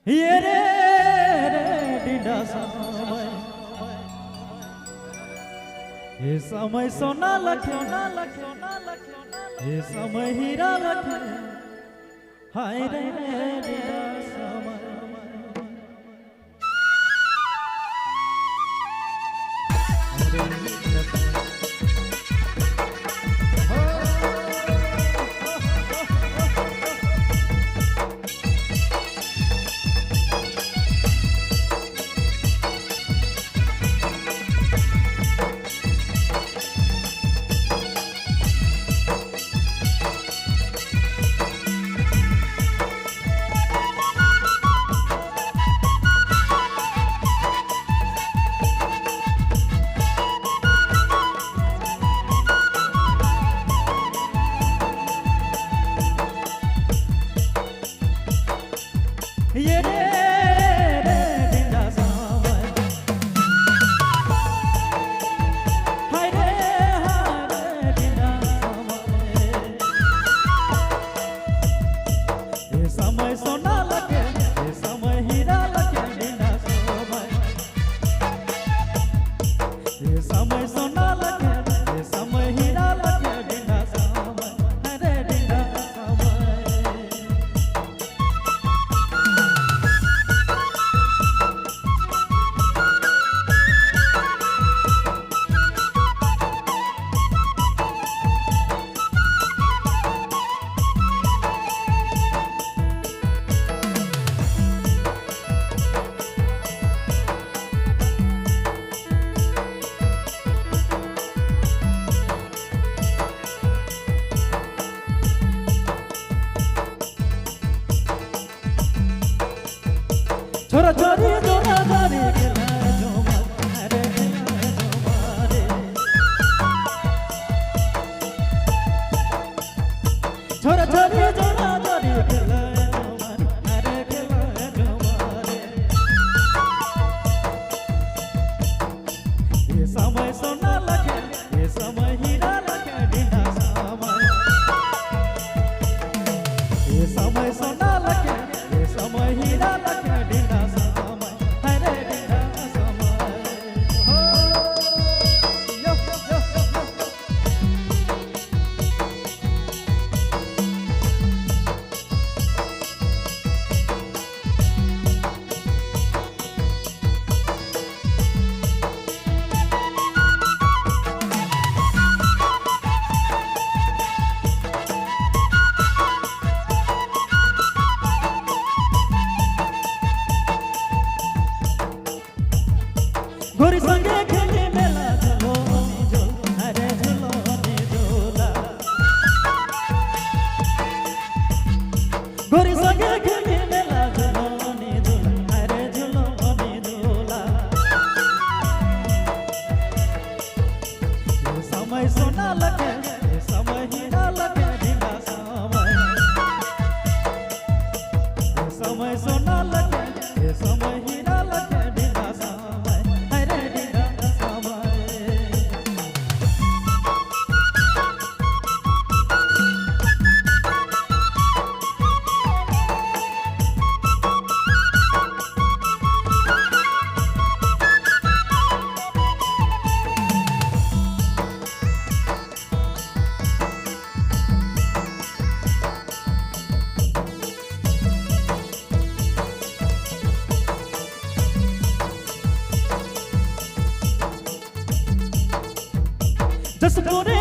ये रे डीडा समय ये समय सोना लखे ये समय हीरा लखे हाय रे डीडा समय ये रे डीडा समय हाय रे डीडा समय ये समय सोना लगे ये समय हीरा लगे डीडा समय ये समय सोना लगे ये समय हीरा लगे डीडा समय हाय रे डीडा समय छोरा छोरी जोरा जोरी खेला झूमर अरे खेला झूमरे छोरा छोरी जोरा जोरी खेला झूमर अरे खेला झूमरे ये समय सोना लगे ये समय हीरा लगे डीडा समय ये समय सोना लगे ये समय हीरा लगे डीडा समय हरे डीडा समय हो यो गोरी संगे खेली मेला झुलोनी झूल अरे झुलोनी झूला गोरी संगे खेली मेला झुलोनी झूल अरे झुलोनी झूला ये समय सोना लगे ये समय हीरा लगे डीडा समय ये समय सोना लगे ये समय हीरा लगे डीडा समय हरे डीडा समय जस पूरे